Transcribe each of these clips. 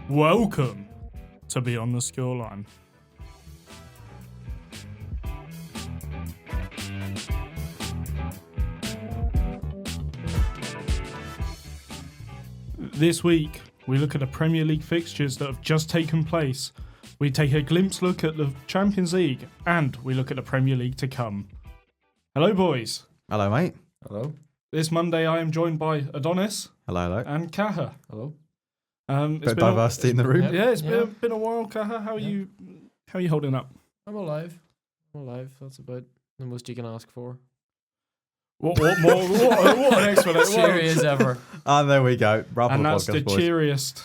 Welcome to Beyond the Scoreline. This week, we look at the Premier League fixtures that have just taken place. We take a glimpse look at the Champions League, and we look at the Premier League to come. Hello, boys. Hello, mate. Hello. This Monday, I am joined by Adonis. Hello. And Cahir. Hello. It's Bit of been diversity in the room. Yeah, it's been a while, Cahir. How are you holding up? I'm alive. That's about the most you can ask for. What more? What an explanation! Cheery as ever. And there we go. Wrap And up that's the the podcast, boys. cheeriest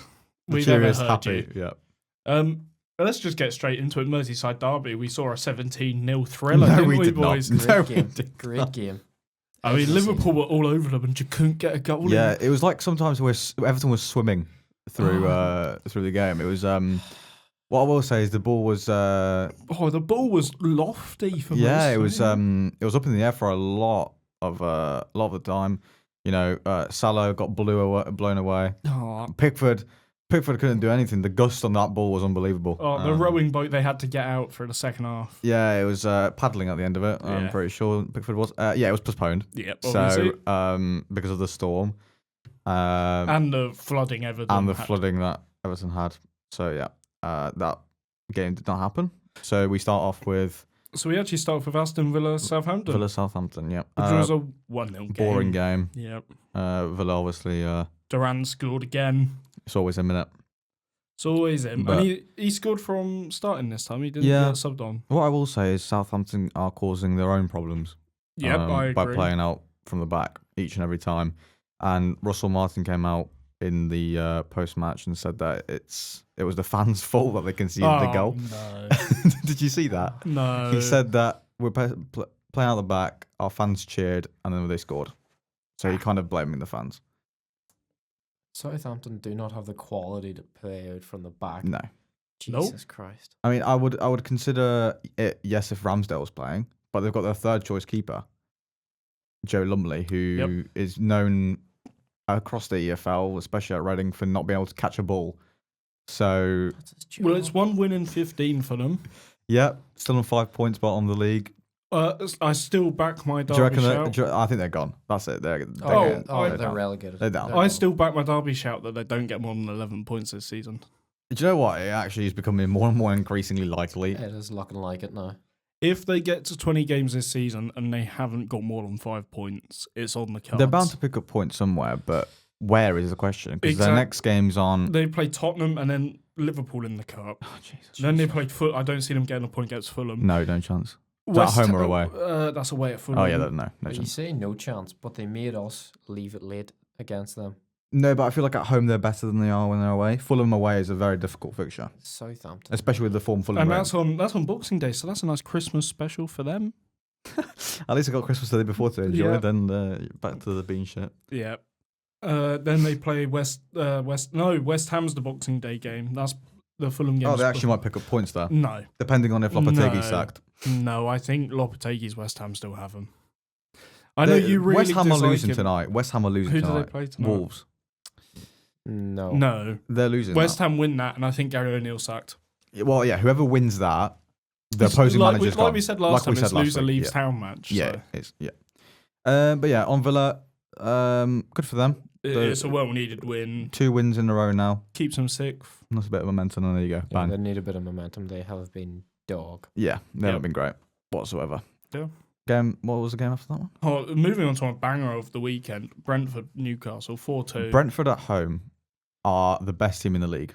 The we've cheeriest, ever heard happy. you. Yeah. Let's just get straight into it. Merseyside derby. We saw a 17-0 thriller, No, didn't we we, did not. boys? No, Great we game. did Great not. game. I mean, Excellent Liverpool season. were all over them, and you couldn't get a goal. Yeah, in. it was like sometimes Everton was swimming through the game. It was what I will say is the ball was the ball was lofty for yeah, most. it was up in the air for a lot of the time. You know, Salah got blown away. Oh, Pickford couldn't do anything. The gust on that ball was unbelievable. the rowing boat they had to get out for the second half. Yeah, it was paddling at the end of it. I'm Yeah. pretty sure Pickford was. Yeah, it was postponed. Yep, obviously. So because of the storm, And the flooding Everton and the had. flooding that Everton had. So yeah, that game did not happen. So we start off with So we actually start with Aston Villa Southampton, Villa Southampton. Yeah, which was a 1-0 game. boring game. Yep. Villa obviously. Duran scored again. It's always a minute. It's always him. But- And he scored from starting this time. He didn't Yeah. get subbed on. What I will say is Southampton are causing their own problems. Yep, I agree. By playing out from the back each and every time. And Russell Martin came out in the post-match and said that it was the fans' fault that they conceded the goal. No. Did you see that? No. He said that we're playing out the back, our fans cheered, and then they scored. So he kind of blaming the fans. Southampton do not have the quality to play out from the back. No. Jesus Christ. I mean, I would consider it, yes, if Ramsdale was playing, but they've got their third choice keeper, Joe Lumley, who is known across the EFL, especially at Reading, for not being able to catch a ball. So, That's his job. Well, it's 1 win in 15 for them. yeah, still on 5 points, but on the league. I still back my Do you Derby reckon shout. I think they're gone. That's it. They're Oh, they're down. relegated. They're down. I still back my Derby shout that they don't get more than 11 points this season. Do you know what? It actually is becoming more and more increasingly likely. It is looking like it now. If they get to 20 games this season and they haven't got more than 5 points, it's on the cards. They're bound to pick up points somewhere, but where is the question? Because their next game's on. They play Tottenham and then Liverpool in the cup. Oh, Jesus. Then they play I don't see them getting a point against Fulham. No chance. Is that home or away? That's away at Fulham. Oh yeah, no You chance. say no chance, but they made us leave it late against them. No, but I feel like at home they're better than they are when they're away. Fulham away is a very difficult fixture, Southampton. especially with the form Fulham. And are in. that's on Boxing Day, so that's a nice Christmas special for them. At least I got Christmas the day before to enjoy. Yeah. Then back to the bean shit. Yeah. Then they play West Ham's the Boxing Day game. That's the Fulham game. Oh, they actually might pick up points there, No. depending on if Lopetegui's sacked. No, I think Lopetegui's West Ham still have him. I know you really West Ham are dislike losing him. tonight. West Ham are losing Who do tonight. they play tonight? Wolves. No. No. They're losing. West that. Ham win that, and I think Gary O'Neill sacked. Well, yeah. Whoever wins that, the It's opposing like manager's like gone. we said last time, it's loser leaves town match. Yeah, So it's but yeah, on Villa, good for them. it's a well-needed win. 2 wins in a row now. Keeps them sixth. That's a bit of momentum, and there you go. Yeah, Bang. they need a bit of momentum. They have been dog. Yeah, they Yep. haven't been great whatsoever. Yeah. Game. What was the game after that one? Oh, moving on to a banger of the weekend, Brentford Newcastle 4-2. Brentford at home are the best team in the league,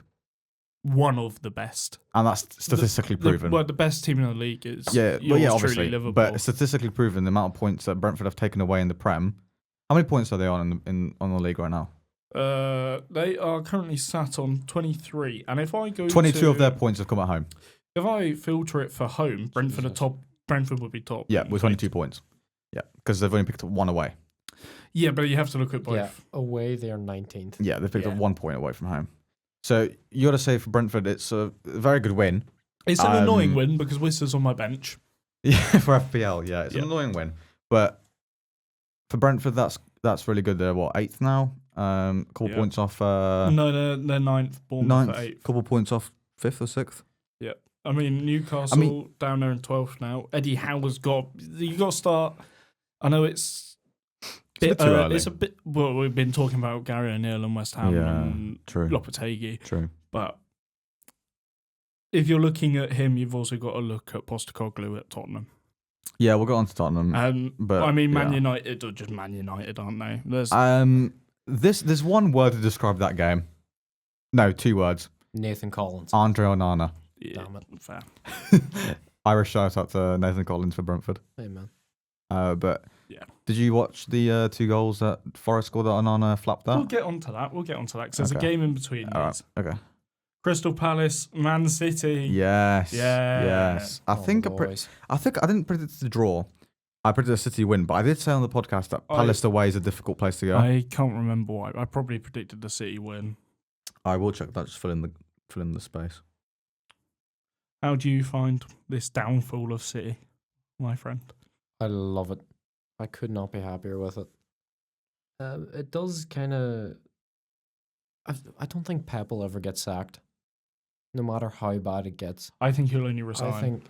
One of the best. and that's statistically proven. The best team in the league is obviously. truly Liverpool. But statistically proven, the amount of points that Brentford have taken away in the Prem. How many points are they on on the league right now? They are currently sat on 23, and if I go 22 of their points have come at home. if I filter it for home, Brentford are Jesus. top. Brentford would be top. Yeah, with 22 points. Yeah, because they've only picked up 1 away. Yeah, but you have to look at both. Yeah, away they are 19th. Yeah, they picked up Yeah. 1 point away from home. So you got to say for Brentford, it's a very good win. It's an annoying win because Whistler's on my bench. Yeah, for FPL, yeah, it's an annoying win. But for Brentford, that's really good. They're what, 8th now? Couple Yeah. points off. No, they're ninth. Bournemouth at eighth. Couple points off 5th or 6th. I mean, Newcastle down there in 12th now. Eddie Howe's got. You got to start. I know it's a bit too early. It's a bit. Well, we've been talking about Gary O'Neill and West Ham and True. Lopetegui. True. But if you're looking at him, you've also got to look at Postecoglou at Tottenham. Yeah, we'll go on to Tottenham. But I mean, Man United are just Man United, aren't they? There's one word to describe that game. No, 2 words. Nathan Collins. Andre Onana. Yeah, Damn it. fair. Irish shout out to Nathan Collins for Brentford. Hey, man. But yeah. Did you watch the 2 goals that Forest scored that Onana flapped that? We'll get on to that because there's a game in between these. Okay. Crystal Palace, Man City. Yes. I Oh, think boys. I didn't predict it to draw. I predicted a City win, but I did say on the podcast that Palace away is a difficult place to go. I can't remember why. I probably predicted the City win. I will check that. Just fill in the space. How do you find this downfall of City, my friend? I love it. I could not be happier with it. It does kind of. I don't think Pep will ever get sacked, no matter how bad it gets. I think he'll only resign.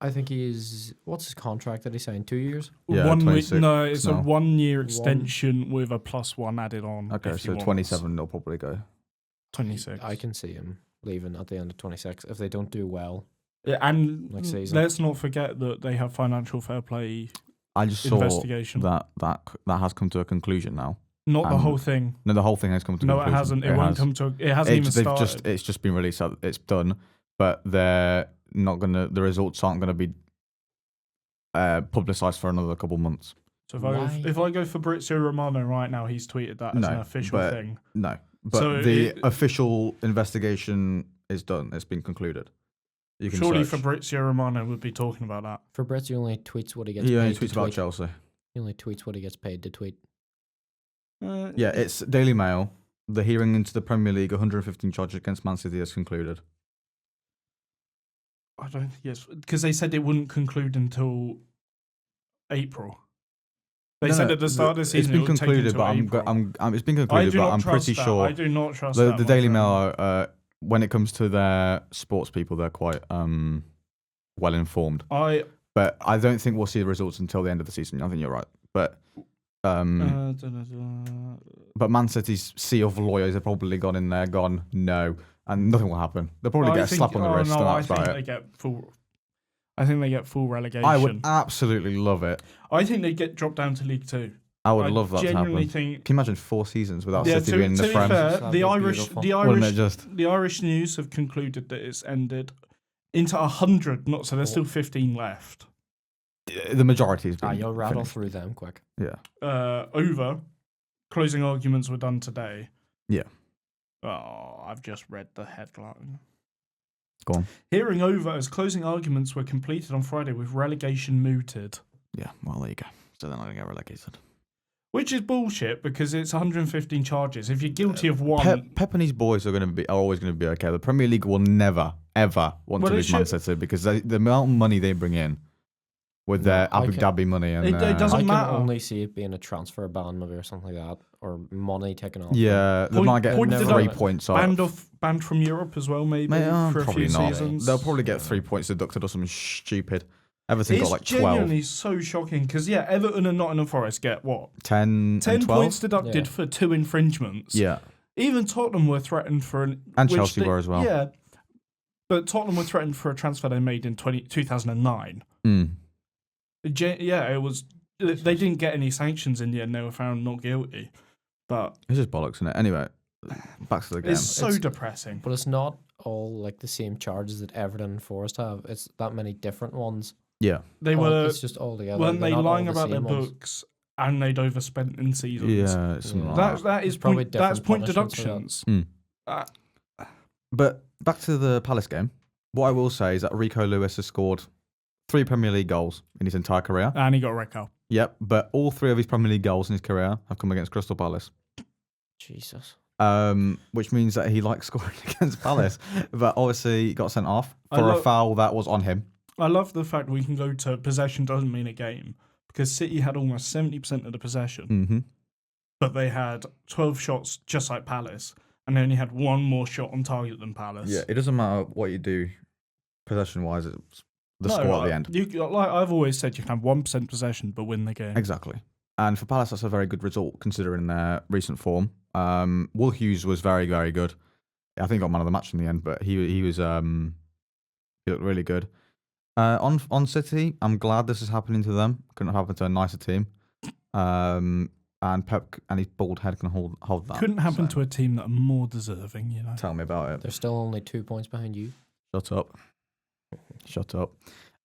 I think he's. What's his contract that he signed? 2 years? Yeah, 26. No, it's a no. 1 year extension with a +1 added on. Okay, so 27 they'll probably go. 26. I can see him leaving at the end of 26 if they don't do well. Yeah, and next season. Let's not forget that they have financial fair play. I just saw investigation. that has come to a conclusion now. Not the whole thing. No, the whole thing has come to a conclusion. No, it hasn't. It won't come to. It hasn't even started. It's just been released. It's done, but they're not gonna. The results aren't gonna be publicised for another couple months. So if I go Fabrizio Romano right now, he's tweeted that as an official thing. No, but so the official investigation is done. It's been concluded. You can surely search. Fabrizio Romano would be talking about that. Fabrizio only tweets what he gets paid. He only to tweets about tweet. Chelsea. He only tweets what he gets paid to tweet. Yeah, it's Daily Mail. The hearing into the Premier League 115 charges against Man City has concluded. I don't think it's because they said it wouldn't conclude until April. They said at the start of the season it's been concluded, but it's been concluded, but I'm pretty sure. I do not trust that. The Daily Mail, when it comes to their sports people, they're quite well informed. But I don't think we'll see the results until the end of the season. I think you're right, but. But Man City's sea of lawyers have probably gone in there, no, and nothing will happen. They'll probably get a slap on the wrist. No, I think they get full. I think they get full relegation. I would absolutely love it. I think they get dropped down to League Two. I would love that to happen. Genuinely think. Can you imagine 4 seasons without City being in the Prem? Fair, the Irish news have concluded that it's ended into 100. Not so. There's still 15 left. The majority has been. You'll rattle finished. through them quick. Yeah. Over. Closing arguments were done today. Yeah. Oh, I've just read the headline. Go on. Hearing over as closing arguments were completed on Friday with relegation mooted. Yeah, well, there you go. So they're not going to get relegated. Which is bullshit because it's 115 charges. If you're guilty of one... Pep and his boys are always going to be okay. The Premier League will never, ever want to lose Man City because the amount of money they bring in with their Abu Dhabi money and it doesn't matter. I can only see it being a transfer ban maybe or something like that, or money taken off. Yeah, they might get 3 points off. Banned from Europe as well, maybe for a few seasons. They'll probably get 3 points deducted or something stupid. Everton got like 12. It's genuinely so shocking because Everton and Nottingham Forest get what 10 points deducted for 2 infringements. Yeah, even Tottenham were threatened for and Chelsea were as well. Yeah, but Tottenham were threatened for a transfer they made in 2009. It was. They didn't get any sanctions in the end. They were found not guilty. But it's just bollocks, isn't it? Anyway, back to the game. It's depressing. But it's not all like the same charges that Everton and Forest have. It's that many different ones. Yeah, they were. It's just all together. Weren't they lying about their books and they'd overspent in seasons? Yeah, that is probably that's point deductions. But back to the Palace game. What I will say is that Rico Lewis has scored 3 Premier League goals in his entire career. And he got a red card. Yep, but all 3 of his Premier League goals in his career have come against Crystal Palace. Jesus. Which means that he likes scoring against Palace. But obviously he got sent off for a foul that was on him. I love the fact we can go to possession doesn't mean a game. Because City had almost 70% of the possession. Mm-hmm. but they had 12 shots just like Palace, and they only had one more shot on target than Palace. Yeah, it doesn't matter what you do, possession-wise. It's the score at the end. Like I've always said, you can have 1% possession but win the game. Exactly. And for Palace, that's a very good result considering their recent form. Will Hughes was very, very good. I think he got man of the match in the end, but he looked really good. On City, I'm glad this is happening to them. Couldn't have happened to a nicer team. And Pep and his bald head can hold that. Couldn't happen to a team that are more deserving, you know. Tell me about it. They're still only 2 points behind you. Shut up. Shut up.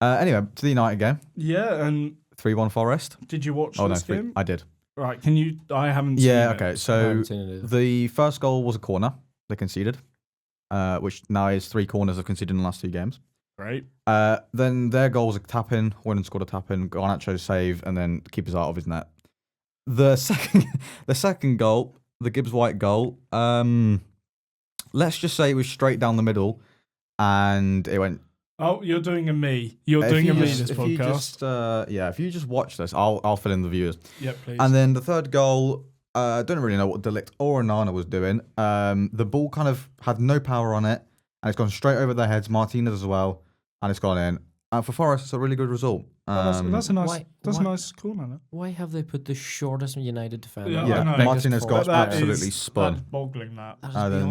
Anyway, to the United game. Yeah, and 3-1 Forest. Did you watch this game? I did. Right, can you? I haven't. Yeah, seen okay. It. So the first goal was a corner they conceded, which now is 3 corners they've conceded in the last 2 games. Great. Then their goal was a tap in. Wooden scored a tap in. Garnacho save, and then keeper's out of his net. The second goal, the Gibbs White goal. Let's just say it was straight down the middle, and it went. Oh, you're doing a me. You're doing a me this podcast. If you just watch this, I'll fill in the viewers. Yeah, please. And then the third goal, I don't really know what Delict or Onana was doing. The ball kind of had no power on it, and it's gone straight over their heads. Martinez as well, and it's gone in. And for Forest, it's a really good result. That's a nice corner. Why have they put the shortest United defender? Yeah, Martinez got absolutely spun. That's boggling that.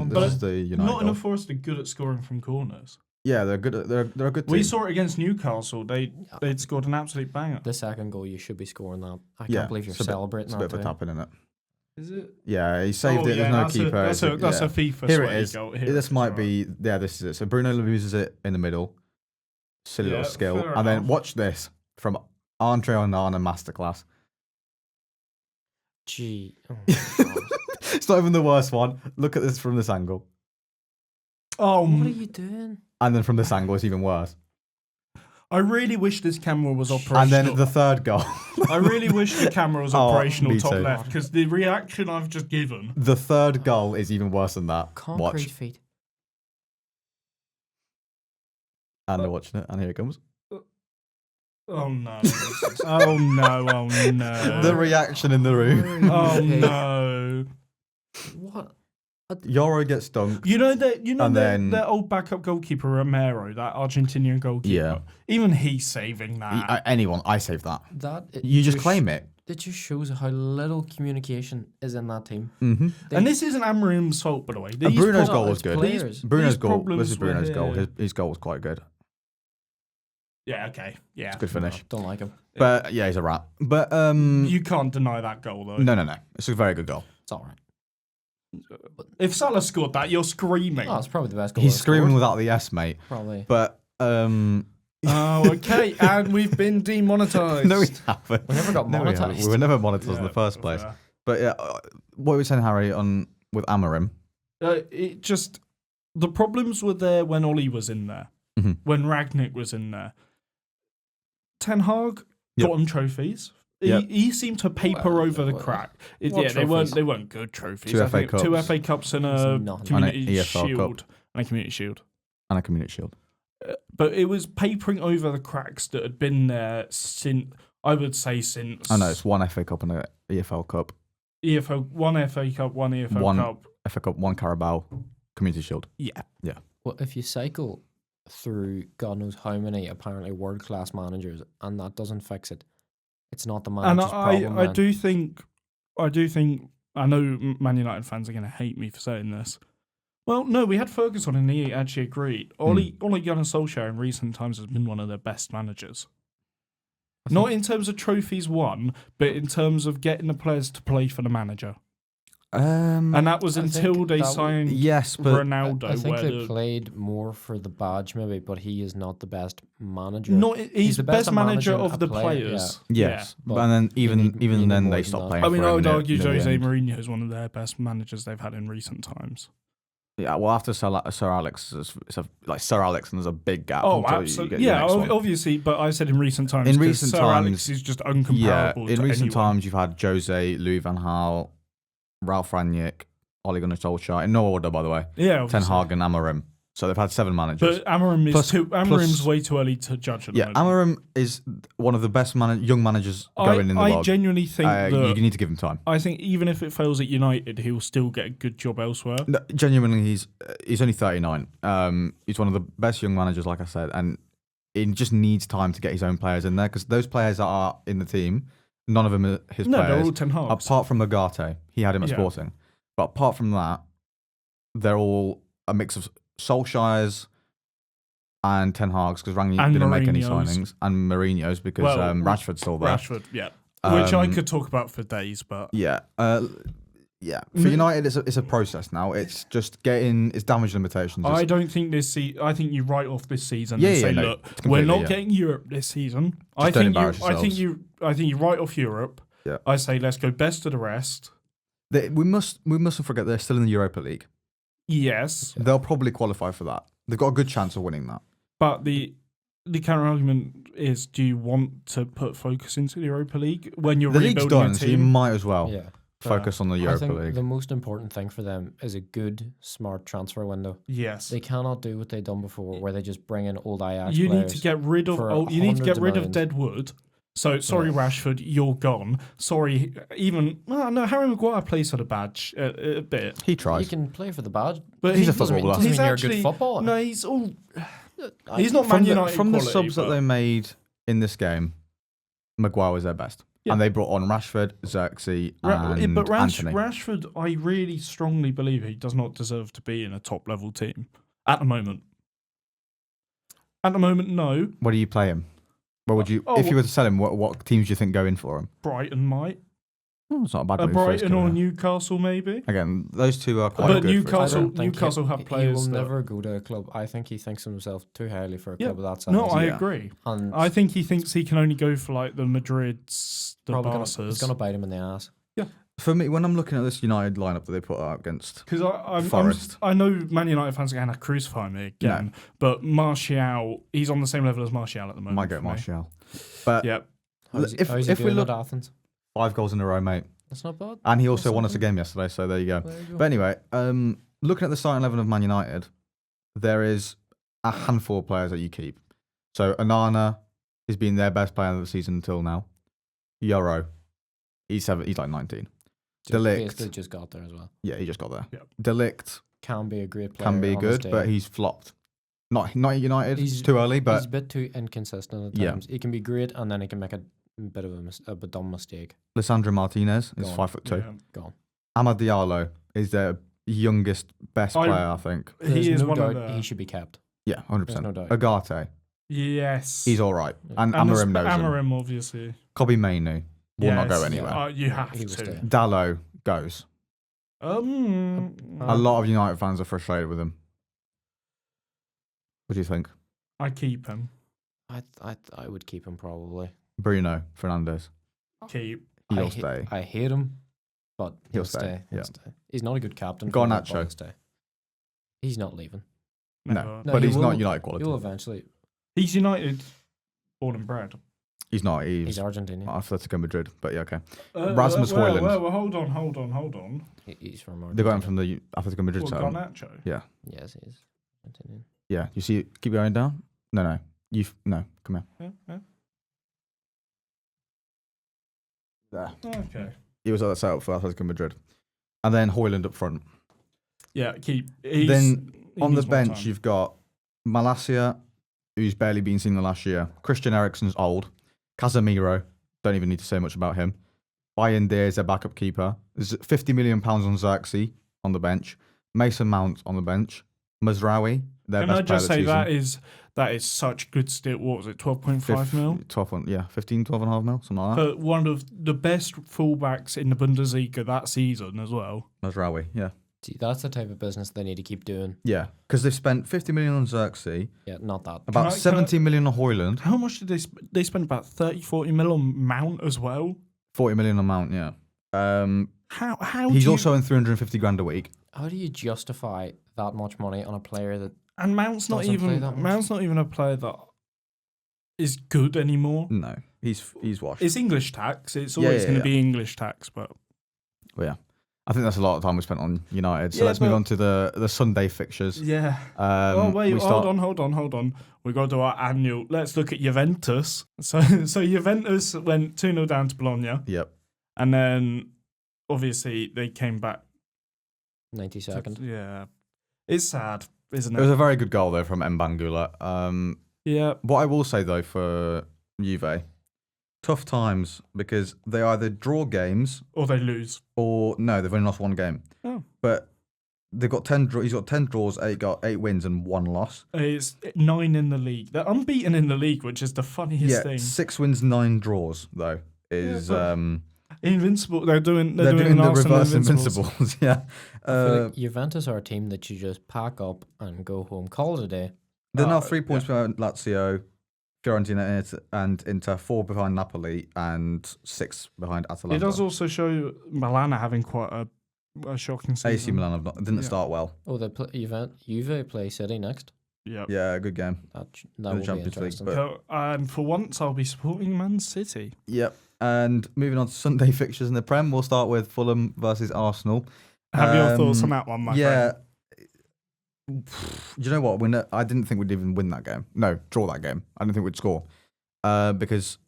This is the United not enough Forest are good at scoring from corners. Yeah, they're good. They're a good team. We saw it against Newcastle. They'd scored an absolute banger. The second goal, you should be scoring that. I can't believe you're celebrating that. It's a bit of a tapping in it. Is it? Yeah, he saved it. There's no keeper. That's a FIFA Here it is. goal. This might be. Yeah, this is it. So Bruno loses it in the middle. Silly little skill. And then watch this from Andre Onana masterclass. Gee. Oh it's not even the worst one. Look at this from this angle. Oh, what are you doing? And then from this angle, it's even worse. I really wish this camera was operational. And then the third goal. I really wish the camera was operational top too. left, because the reaction I've just given. The third goal is even worse than that. Concrete feet. And they're watching it, and here it comes. Oh no. Oh no, oh no. The reaction in the room. Oh no. What? Yoro gets dunked. You know that old backup goalkeeper Romero, that Argentinian goalkeeper. Yeah. Even he's saving that. I save that. You just claim it. It just shows how little communication is in that team. Mm-hmm. And this isn't Amarim's fault, by the way. Bruno's goal was good. Bruno's goal. This is Bruno's goal. His goal was quite good. Yeah, okay. Yeah. It's a good finish. No, don't like him. But yeah, he's a rat. But you can't deny that goal though. No. It's a very good goal. It's all right. If Salah scored that, you're screaming. Oh, it's probably the best goal. He's screaming without the S, mate. Probably. But oh, okay. And we've been demonetized. No, we haven't. We never got monetized. We were never monetized in the first place. Fair. But yeah, what were we saying, Harry, with Amarim? The problems were there when Ollie was in there, when Ragnick was in there. Ten Hag got him trophies. He seemed to paper over the crack. They weren't good trophies. 2 FA Cups. 2 FA Cups and a Community Shield. And a Community Shield. But it was papering over the cracks that had been there since, I would say since... I know, it's 1 FA Cup and an EFL Cup. One FA Cup, one EFL Cup. FA Cup, 1 Carabao, Community Shield. Yeah. Well, if you cycle through God knows how many apparently world-class managers and that doesn't fix it, it's not the manager's problem. I do think, I know Man United fans are going to hate me for saying this. Well, no, we had Ferguson and he actually agreed. Ole Gunnar Solskjaer in recent times has been one of their best managers. Not in terms of trophies won, but in terms of getting the players to play for the manager. And that was until they signed Ronaldo. I think they played more for the badge, maybe, but he is not the best manager. He's the best manager of the players. Yeah. Yes, and then even then they stopped playing. I mean, I would argue Jose Mourinho is one of their best managers they've had in recent times. Yeah, well, after Sir Alex, Sir Alex, and there's a big gap. Oh, absolutely. Yeah, obviously, but I said in recent times. In recent Sir times, Alex is just uncomparable. In recent times, you've had Jose, Louis van Gaal, Ralph Rangnick, Ole Gunnar Solskjaer, in no order, by the way. Yeah, Ten Hag and Amarim. So they've had 7 managers. But Amarim is Plus- Amarim's way too early to judge at the Yeah, moment. Amarim is one of the best young managers going in the I world. genuinely think that you need to give him time. I think even if it fails at United, he'll still get a good job elsewhere. No, genuinely, he's only 39. He's one of the best young managers, like I said, and he just needs time to get his own players in there because those players that are in the team, none of them are his No, they're players. all Ten Hag's. Apart from Agate, he had him at Yeah. Sporting. But apart from that, they're all a mix of Solskjaer's and Ten Hag's because Rangnick And didn't make any Mourinho's. signings, and Mourinho's because Well, Rashford's still there. Rashford, yeah. Which I Um, could talk about for days, but Yeah. Yeah. For United, it's a process now. It's just it's damage limitations. I don't think I think you write off this season Yeah, and yeah, say, no, look, completely, we're not yeah. getting Europe this season. Just don't embarrass yourselves. I think you write off Europe. Yeah. I say let's go best of the rest. We mustn't forget they're still in the Europa League. Yes, They'll probably qualify for that. They've got a good chance of winning that. but the counter argument is: do you want to put focus into the Europa League when you're The league's rebuilding done, your so you team? might as well Yeah. focus on the I Europa think League. the most important thing for them is a good, smart transfer window. Yes, They cannot do what they've done before, where they just bring in old Ajax you need players. to get rid of. for You need to get hundreds of rid of millions. dead wood. So sorry, Rashford, you're gone. Sorry, even no. Harry Maguire plays for the badge a bit, He You tries. can play for the badge, but He's a doesn't mean- footballer. doesn't He's mean actually you're a good footballer. no. He's all. I- He's not Man United From the quality, subs that but- they made in this game, Maguire was their best. Yeah. And they brought on Rashford, Xerxes, and but Anthony. Rashford, I really strongly believe he does not deserve to be in a top level team at the moment. At the moment, no. Where do you play him? Where would you, if you were to sell him, what teams do you think go in for him? Brighton might. Oh, it's not a bad move for his Brighton or career. Newcastle, maybe. Again, those two are quite But good. Newcastle- I don't think Newcastle have he players will that- never go to a club. I think he thinks himself too highly for a Yeah. club of that size. No, I Yeah. agree. and I think he thinks he can only go for like the Madrids, the probably Barca's. it's going to bite him in the ass. For me, when I'm looking at this United lineup that they put out against Because Forest. I know Man United fans are going to crucify me again, but Martial, he's on the same level as Martial at the moment. might go for me. Martial. But Yep. How's he, If- how's he if we doing look- at Athens? 5 goals in a row, mate. That's not bad. And he also won us a something. game yesterday, so there you go. There you go. But anyway, looking at the starting 11 of Man United, there is a handful of players that you keep. So Onana has been their best player of the season until now. Euro, he's like 19. Delict, Basically just got there as well. yeah, he just got there. Yep. Delict Can be a great player. can be on his good, day. but he's flopped. Not at United. He's- It's too early, he's but a bit too inconsistent at Yeah. times. He can be great, and then he can make a bit of a dumb mistake. Lissandro Martinez is Go on. 5'2". Yeah. Gone. Amad Diallo is their youngest, best I- player, I think. He There's is no one doubt of the. he should be kept. Yeah, 100%. no doubt. Agate, Yes. he's all right. Yeah. And And Amarim knows him. Amarim, obviously. Kobe Mainu will not go Yes. anywhere. You have He will to. stay. Dallo goes. A lot of United fans are frustrated with him. What do you think? I keep him. I would keep him probably. Bruno Fernandes. Keep. He'll I stay. I hate him, but He'll he'll stay, stay. yeah. He'll stay. He's not a good captain. Garnacho. But he'll stay. He's not leaving. Never. No, but he he's not will- United quality. He'll eventually. He's United, born and bred. He's not. He's He's Argentinian. Atletico Madrid. But yeah, okay. Rasmus well, Højlund. well, hold on. He's from Argentina. They got him from the Atletico Madrid What, side. Garnacho? Yeah. Yes, he is Argentinian. Yeah. You see, keep going down. No. No. Come here. Yeah. There. Okay. He was at the setup for Atletico Madrid, and then Højlund up front. Yeah, keep. Then he on the needs more bench, time. you've got Malacia, who's barely been seen the last year. Christian Eriksen's old. Casemiro, don't even need to say much about him. Bayern Diaz, their backup keeper. There's £50 million on Xerxes on the bench. Mason Mount on the bench. Mazraoui, their Can best I player just this say season. that is such good still. What was it? 12.5 mil. 15, 12.5 mil, something like that. For one of the best fullbacks in the Bundesliga that season as well. Mazraoui, yeah. See, that's the type of business they need to keep doing. Yeah, because they've spent 50 million on Xerxes, Yeah, not that. about 17 million on Højlund, How much did they spend? About 30-40 mil on Mount as well. 40 million on Mount, yeah. How He's do you, also in 350 grand a week. How do you justify that much money on a player that and Mount's not doesn't play even that much? Mount's not even a player that is good anymore. No, he's washed. It's English tax. It's Yeah, always yeah, going to yeah. be English tax, but But yeah. I think that's a lot of time we spent on United. So Yeah, let's move but- on to the Sunday fixtures. Yeah. We hold start- on. We got to do our annual. Let's look at Juventus. So Juventus went 2-0 down to Bologna, Yep. and then obviously they came back. 92nd. Yeah, it's sad, isn't It was it? a very good goal though from Mbangula. Yeah, What I will say though for Juve, tough times because they either draw games or they lose. or no, they've only lost one game. Oh. But they've got 10. He's got 10 draws, 8 wins and 1 loss. It's 9 in the league. They're unbeaten in the league, which is the funniest thing. 6 wins, 9 draws though is but Invincible. They're doing they're doing an the Arsenal reverse Invincibles. invincibles. Yeah. I feel like Juventus are a team that you just pack up and go home. Call it a day. They're now 3 points behind Lazio, Fiorentina, and Inter, 4 behind Napoli, and 6 behind Atalanta. It does also show Milan are having quite a shocking season. AC Milan didn't Yeah. start well. Oh, they play Juve play City next. Yep. Yeah, good game. That In will the be Champions League, interesting. but- So, and for once, I'll be supporting Man City. Yep. And moving on to Sunday fixtures in the Prem, we'll start with Fulham versus Arsenal. Have your thoughts on that one, my friend? You know what? I didn't think we'd even win that game. No, draw that game. I didn't think we'd score. Because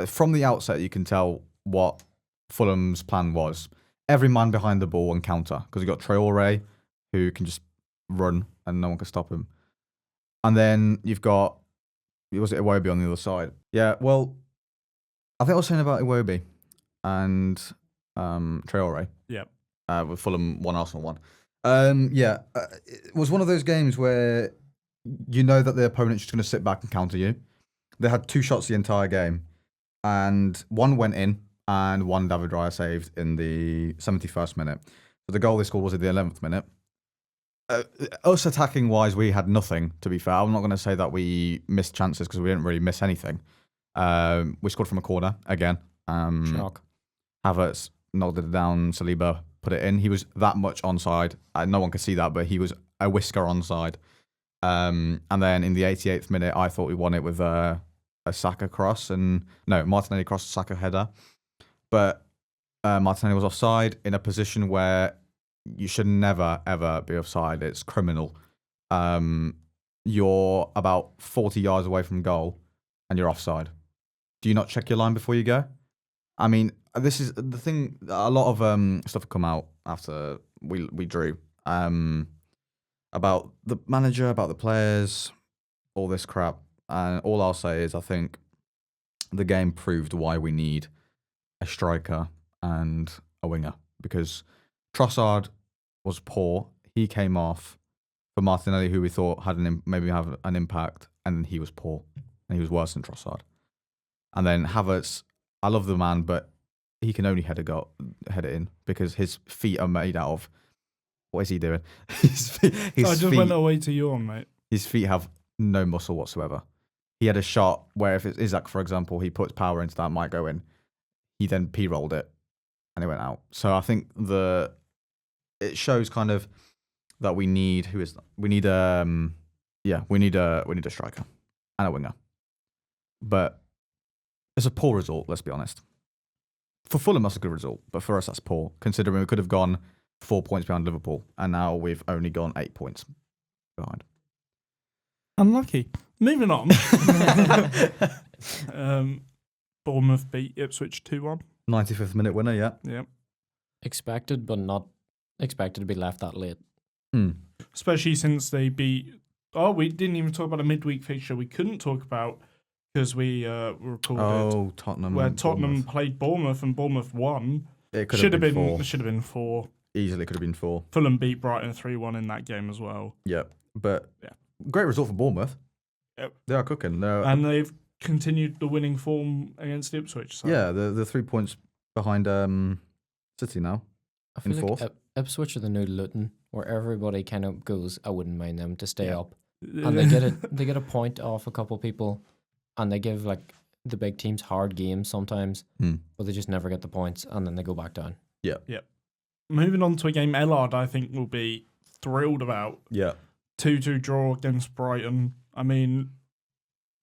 from the outset, you can tell what Fulham's plan was. Every man behind the ball and counter. Because you got Traore, who can just run and no one can stop him. And then you've got, was it Iwobi on the other side? Yeah, well, I think I was saying about Iwobi and Traore. Yep. With Fulham 1, Arsenal 1. It was one of those games where you know that the opponent's just going to sit back and counter you. They had 2 shots the entire game, and one went in, and one David Raya saved in the 71st minute. So the goal they scored was at the 11th minute. Us attacking wise, we had nothing, to be fair. I'm not going to say that we missed chances because we didn't really miss anything. We scored from a corner again. Shock. Havertz knocked it down, Saliba put it in. He was that much onside. No one could see that, but he was a whisker onside. And then in the 88th minute, I thought we won it with a Saka cross. Martinelli crossed Saka header. But Martinelli was offside in a position where you should never, ever be offside. It's criminal. You're about 40 yards away from goal and you're offside. Do you not check your line before you go? I mean, this is the thing. A lot of stuff have come out after we drew about the manager, about the players, all this crap. And all I'll say is I think the game proved why we need a striker and a winger, because Trossard was poor. He came off for Martinelli, who we thought had maybe have an impact, and he was poor, and he was worse than Trossard. And then Havertz, I love the man, but he can only head it in because his feet are made out of. What is he doing? his I just went away to yawn, mate. His feet have no muscle whatsoever. He had a shot where if it's Isaac, for example, he puts power into that, might go in. He then P-rolled it, and it went out. So I think it shows kind of that we need we need a striker and a winger. But it's a poor result, let's be honest. For Fulham, that's a good result, but for us, that's poor, considering we could have gone 4 points behind Liverpool, and now we've only gone 8 points behind. Unlucky. Moving on. Bournemouth beat Ipswich 2-1. 95th minute winner, yeah. Yep. Expected, but not expected to be left that late. Especially since they beat. Oh, we didn't even talk about a midweek fixture. We couldn't talk about because we recorded Tottenham. where and Tottenham Bournemouth. played Bournemouth and Bournemouth won. It could Should have been 4. Should have been 4. Easily could have been 4. Fulham beat Brighton 3-1 in that game as well. Yep. But Yeah. great result for Bournemouth. Yep. They are cooking. And they've continued the winning form against Ipswich. So. Yeah, they're 3 points behind City now. I feel In like fourth? Ipswich are the new Luton, where everybody kind of goes, I wouldn't mind them to stay Yeah. up. And they get a point off a couple people, and they give like the big teams hard games sometimes, but they just never get the points, and then they go back down. Moving on to a game Ellard, I think, will be thrilled about. Yeah. 2-2 draw against Brighton. I mean,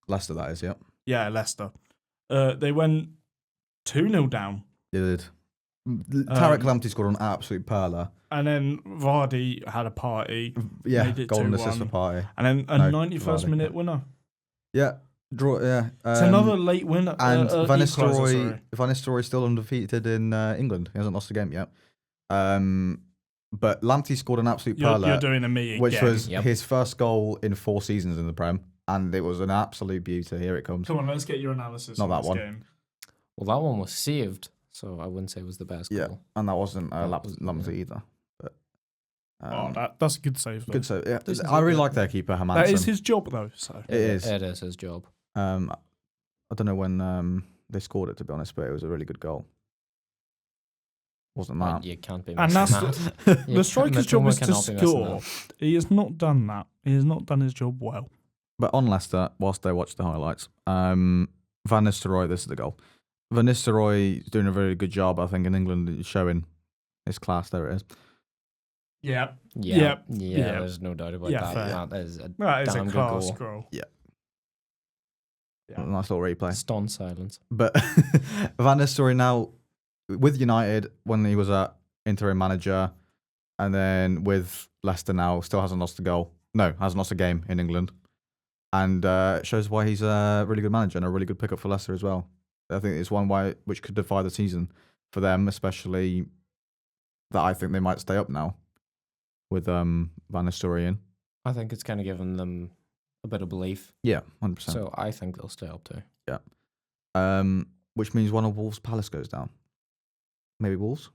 Leicester, that is, yeah. yeah, Leicester. They went 2-0 down. They did. Tarek Lamptey scored an absolute perler. And then Vardy had a party. Yeah, Made it golden 2-1. assist for Party. And then a No, 91st Vardy. minute winner. Yeah, draw. Yeah, It's another late winner. And Van equaliser, Nistelrooy still undefeated in England. He hasn't lost a game yet. But Lamptey scored an absolute perler. You're doing a me again. Which was his first goal in 4 seasons in the Prem, and it was an absolute beauty. Here it comes. Come on, let's get your analysis. Not on that this one. Game. Well, that one was saved, so I wouldn't say it was the best goal. And that wasn't That was- Lamptey either. But That's a good save. Though. good save. Yeah, This is I really good. like their keeper, Hermansen. That is his job, though. So It is. It is his job. I don't know when they scored it, to be honest, but it was a really good goal. Wasn't that? You can't be And missing that's that. the striker's job Mitoma is to cannot be missing score. that. He has not done that. He has not done his job well. But on Leicester, whilst they watch the highlights, Van Nistelrooy, this is the goal. Van Nistelrooy is doing a very good job, I think, in England. He's showing his class. There it is. Yeah. Yeah, Yeah. there's no doubt about Yeah, that. fair. That is a That is a damn good class goal. goal. Yeah. Nice little replay. Stunned silence. But Van Nistelrooy now, with United, when he was at interim manager, and then with Leicester now, still hasn't lost a goal. No, hasn't lost a game in England. And shows why he's a really good manager and a really good pickup for Leicester as well. I think it's one which could defy the season for them, especially that I think they might stay up now with Van Nistelrooy in. I think it's kind of given them a bit of belief. Yeah, 100%. So I think they'll stay up too. Which means one of Wolves' Palace goes down. Maybe Wolves?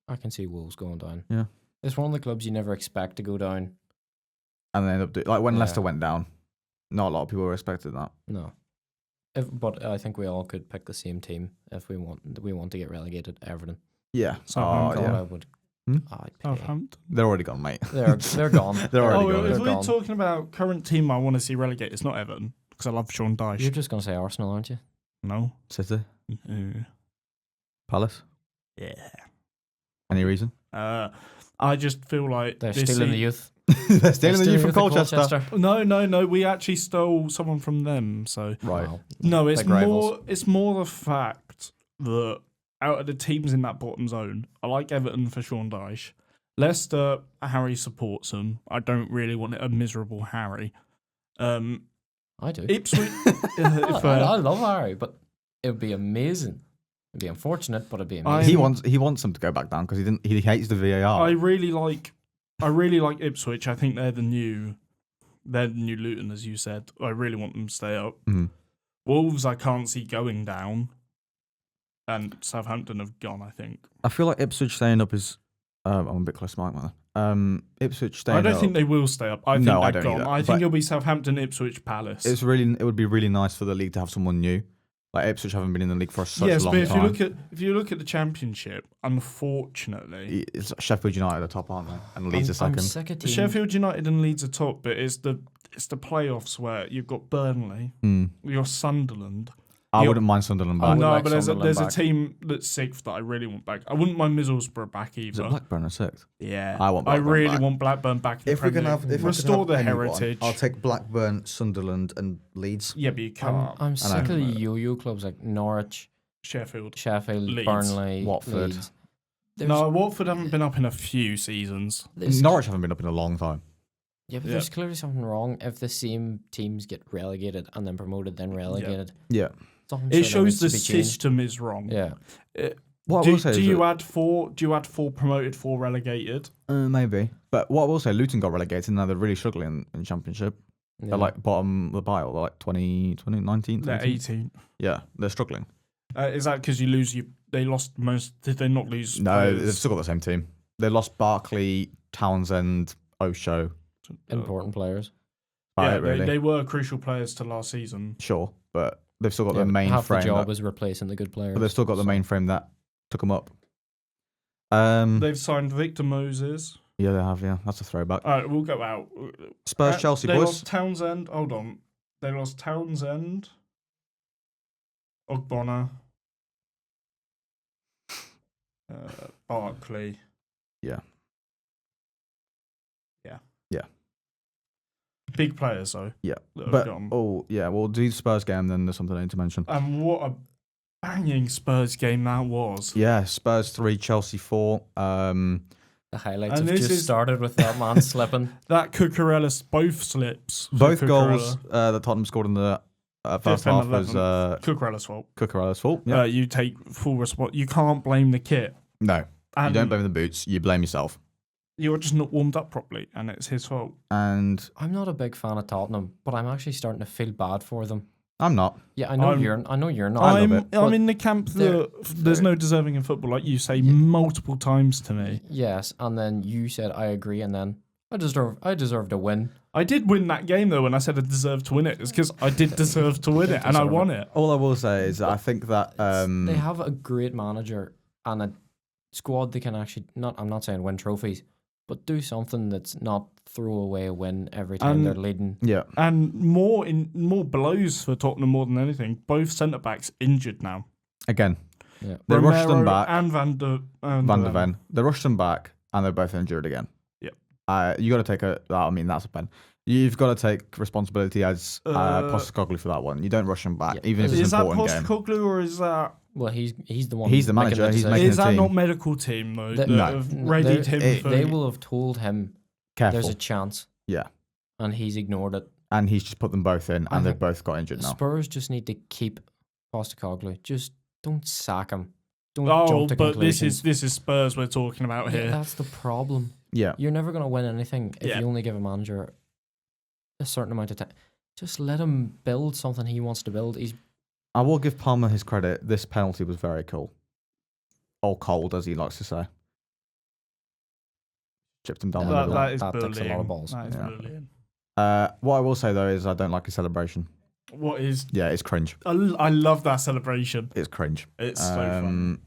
I can see Wolves going down. Yeah. It's one of the clubs you never expect to go down. And they end up like when Yeah. Leicester went down, not a lot of people were expecting that. No. But I think we all could pick the same team if we want to get relegated. Everton. Yeah. Southampton. God, yeah. I would. Hmm? I'd pay. Southampton. They're already gone, mate. They're gone. They're already Oh, gone. if They're we're gone. talking about current team I want to see relegated, it's not Everton because I love Sean Dyche. You're just gonna say Arsenal, aren't you? No. City, No. Palace. Yeah. Any reason? I just feel like They're this stealing the se- youth. They're stealing the They're youth from stealing the youth Colchester. of No. We actually stole someone from them. So Right. Wow. no, it's Big rivals. more. It's more the fact that out of the teams in that bottom zone, I like Everton for Sean Dyche. Leicester, Harry supports them. I don't really want a miserable Harry. I do. Ipswich. I love Harry, but it would be amazing. It'd be unfortunate, but it'd be amazing. He wants them to go back down because he hates the VAR. I really like Ipswich. I think they're the new Luton, as you said. I really want them to stay up. Mhm. Wolves, I can't see going down, and Southampton have gone. I think. I feel like Ipswich staying up is. I'm a bit close to Mike, man. Ipswich staying up. I don't think they will stay up. I think No, I they've don't gone. either, I but- think it'll be Southampton, Ipswich, Palace. It would be really nice for the league to have someone new. Like Ipswich haven't been in the league for such yes, a long but time. if you look at the Championship, unfortunately, It's Sheffield United are top, aren't they? And Leeds are I'm second. sick of teams. Sheffield United and Leeds are top, but it's the playoffs where you've got Burnley, you've got Sunderland. I You- wouldn't mind Sunderland Oh back. no, like but there's a Sunderland back. team that's sixth that I really want back. I wouldn't mind Middlesbrough back Is either. it Blackburn or sixth? Yeah, I want I Blackburn really back. want Blackburn back. In the Premier League. Restore the heritage. I'll take Blackburn, Sunderland, and Leeds. Yeah, but you can't. I'm sick of the know. yo-yo clubs like Norwich, Sheffield. Sheffield, Leeds, Burnley, Watford. Leeds. No, Watford haven't been up in a few seasons. Norwich haven't been up in a long time. Yeah, but Yeah. there's clearly something wrong if the same teams get relegated and then promoted, then relegated. Yeah. Something It sort of shows the needs to be changed. system is wrong. Yeah. What I Do will say is you that- add four? Do you add four promoted, four relegated? maybe. But what I will say, Luton got relegated and now they're really struggling in the Championship. Yeah. They're like bottom of the pile. They're like 19th. They're 18. Yeah, they're struggling. Is that because you lose? They lost most. Did they not lose? No, players? they've still got the same team. They lost Barkley, Townsend, Osho. important players. About Yeah, it, really. they were crucial players to last season. Sure, but they've still got Yeah, the main half frame. the job that- is replacing the good players. but they've still got the so- main frame that took them up. They've signed Victor Moses. Yeah, they have. Yeah, that's a throwback. All right, we'll go out. Spurs, Chelsea, They boys. lost Townsend. Hold on. They lost Townsend. Ogbonna. Barkley. Yeah. Yeah. Yeah. Big players, though. Yeah, that have but gone. we'll do the Spurs game. Then there's something I need to mention. And what banging Spurs game that was. Yeah, Spurs 3, Chelsea 4. The highlights And have this just is- started with that man slipping. That Cucurella, both slips. for Both Cucurella. goals that Tottenham scored in the first Fifth and half was 11th. Cucurella's fault. Cucurella's fault. Yeah. You take full response. You can't blame the kit. No, you And don't blame the boots. You blame yourself. you're just not warmed up properly, and it's his fault. And I'm not a big fan of Tottenham, but I'm actually starting to feel bad for them. I'm not. Yeah, I know I'm- you're not. I love I'm it, but in the camp they're- that there's no deserving in football, like you say multiple times to me. Yes, and then you said I agree, and then I deserve to win. I did win that game though when I said I deserved to win it. It's because I did deserve to win it, and I deserve won it. All I will say is that I think that They have a great manager and a squad they can actually I'm not saying win trophies, but do something that's not throw away a win every time And- they're leading. yeah, And more blows for Tottenham more than anything. Both centre backs injured now. again, Yeah. they rushed them Romero back. and Van Van der Ven. They rushed them back, and they're both injured again. Yep. You got to take that's a pen. You've got to take responsibility as Postecoglou for that one. You don't rush them back, Yeah. even if it's Is an that important game. Postecoglou or is that Well, he's the one. He's the making manager, he's decision. making is the that team. not medical team though? They- That No. have readied him for They will have told him Careful. there's a chance, Yeah, and he's ignored it. and he's just put them both in, I and they've think both got injured now. Spurs just need to keep Postecoglou. Just don't sack him. Don't Oh, jump to but conclusions. this is Spurs we're talking about Yeah, here. that's the problem. Yeah, You're never going to win anything if Yeah. you only give a manager a certain amount of time. Just let him build something he wants to build. He's I will give Palmer his credit. This penalty was very cool. Or cold, as he likes to say. Chipped him down the middle. That is that takes a lot bullying. of balls. That is Yeah. bullying. What I will say though is I don't like his celebration. What is? Yeah, it's cringe. I love that celebration. It's cringe. It's so fun.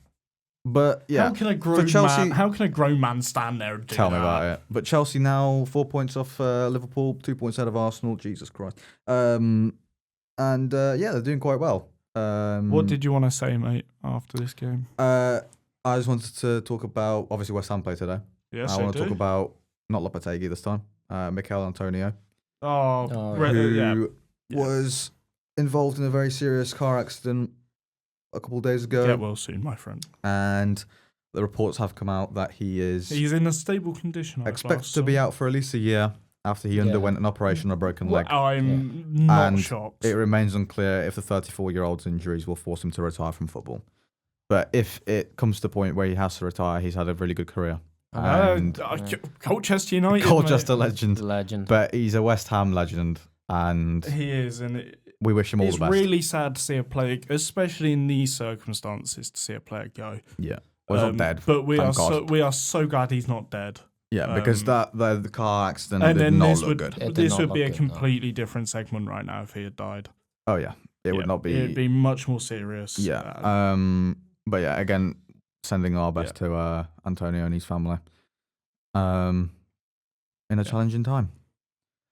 But yeah, How can a grown Chelsea- man? How can a grown man stand there and do tell me that? about it. But Chelsea now 4 points off Liverpool, 2 points out of Arsenal. Jesus Christ. Yeah, they're doing quite well. What did you want to say, mate, after this game? I just wanted to talk about obviously West Ham play today. Yes, I I want to do. talk about not Lopetegui this time. Mikel Antonio, Oh, Oh, who Yeah. was involved in a very serious car accident a couple of days ago, Get well soon, my friend. and the reports have come out that he is He's in a stable condition. expected to be out for at least a year after he underwent an operation on a broken leg. I'm not And shocked. It remains unclear if the 34-year-old's injuries will force him to retire from football. But if it comes to the point where he has to retire, he's had a really good career. And Colchester United. Colchester mate. legend. legend. But he's a West Ham legend, and He is, and we wish him all it's the best. really sad to see a player, especially in these circumstances, to see a player go. Yeah. Well, he's not dead. But we thank are God. so glad he's not dead. Yeah, because um, the car accident And did then not this look would good. It did this not would be a look good, no. completely different segment right now if he had died. Oh, yeah. It would Yeah, not be... It'd be much more serious. Yeah. But yeah, again, sending our best to Antonio and his family. In a challenging time.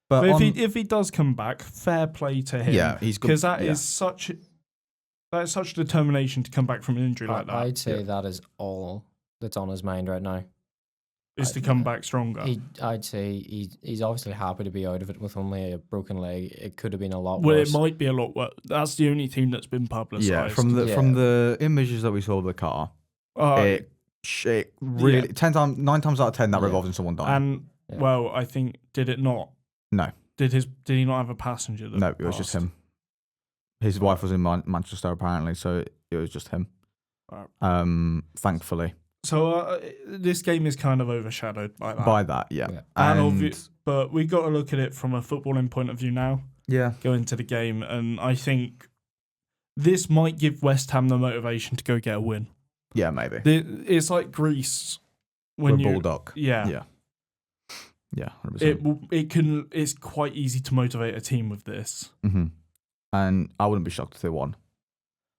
But on- if he does come back, fair play to him. yeah, he's good. because that yeah. is such determination to come back from an injury like that. I'd say that is all that's on his mind right now. Is to come back stronger. I'd say he's obviously happy to be out of it with only a broken leg. It could have been a lot Well, worse. it might be a lot worse. That's the only thing that's been publicised. Yeah, from the images that we saw of the car, it really 9 times out of 10 that Yeah. revolves in someone dying. and Yeah. well, I think did it not? No. Did he not have a passenger? That No, it was just passed? him. His wife was in Manchester apparently, so it was just him. Right. Thankfully, So this game is kind of overshadowed by that. by that, yeah. Yeah. And but we got to look at it from a footballing point of view now. yeah, Go into the game, and I think this might give West Ham the motivation to go get a win. yeah, maybe. It's like Greece when We're you Bulldog. yeah. Yeah. Yeah, 100%. It's quite easy to motivate a team with this. Mm-hmm. And I wouldn't be shocked if they won.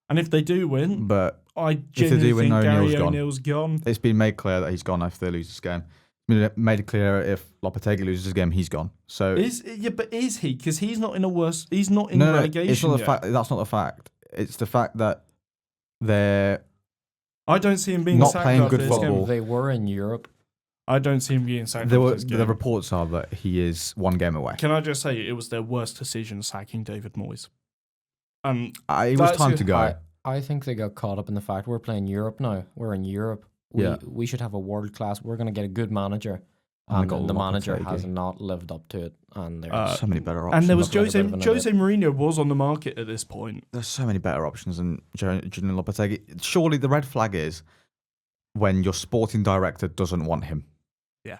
And if they do win, But I they genuinely do win, think Gary O'Neill's gone. O'Neill's gone. it's been made clear that he's gone if they lose this game. It's been made clear if Lopetegui loses this game, he's gone. So But is he? Because he's not in a worse. He's not in no, relegation. it's not the yet. fact. That's not the fact. It's the fact that they're I don't see him being not sacked playing after good this football. game. They were in Europe. I don't see him being sacked. There after were this the game. reports are that he is one game away. Can I just say it was their worst decision sacking David Moyes. It was That's time it. to go. I think they got caught up in the fact we're playing Europe now. We're in Europe. We should have a world class. We're going to get a good manager. And they And got the manager Lopetegui. has not lived up to it. And there's So many better options. And there was Look like a Jose bit of an Jose Mourinho was on the market at this point. There's so many better options than Julian Lopetegui. Surely the red flag is when your sporting director doesn't want him. Yeah.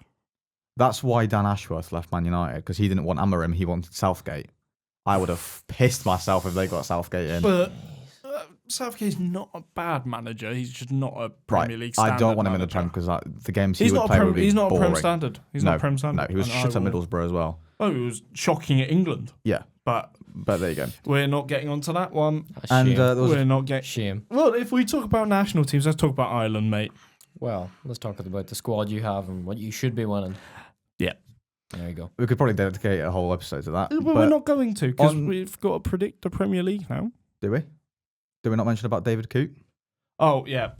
That's why Dan Ashworth left Man United, because he didn't want Amorim, he wanted Southgate. I would have pissed myself if they got Southgate in. But Southgate's not a bad manager. He's just not a Premier League standard I don't want him in the manager. Prem because the games he He's would not play a would Prem. be He's not a boring. Prem standard. He's not a Prem standard. No, he was And shit I at will- Middlesbrough as well. Oh, he was shocking at England. Yeah, But there you go. we're not getting onto that one. a And shame. there was We're not getting. Shame. Well, if we talk about national teams, let's talk about Ireland, mate. Well, let's talk about the squad you have and what you should be winning. Yeah. There you go. we could probably dedicate a whole episode to that. Well, but we're not going to because on- we've got to predict the Premier League now. do we? Did we not mention about David Coote? Oh, yeah.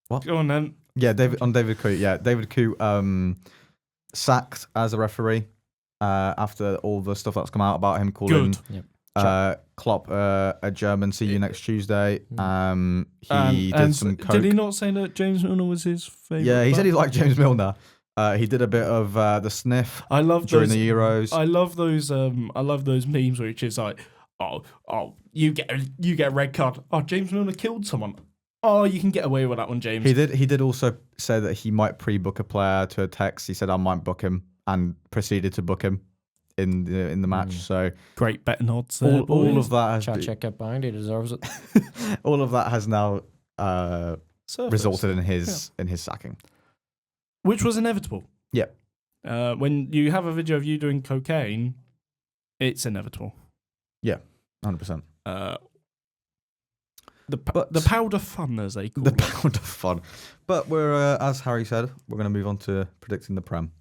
What? Go on then. Yeah, David Coote. Yeah, David Coote sacked as a referee after all the stuff that's come out about him calling Yep. Klopp a German. See you next Tuesday. He did And some coke. did he not say that James Milner was his favourite? Yeah, he said he player? liked James Milner. He did a bit of the sniff I love during those. the Euros. I love those. I love those memes which is like, oh, you get a red card. Oh, James Milner killed someone. Oh, you can get away with that one, James. He did also say that he might pre-book a player to a text. He said I might book him, and proceeded to book him in the match. So Great betting odds there, all boys. of that has Check it bang. He deserves it. all of that has now Surface. resulted in his sacking. Which was inevitable. Yep. When you have a video of you doing cocaine, it's inevitable. 100%. The powder fun, as they call The it. pound of fun. But we're as Harry said, we're going to move on to predicting the Prem.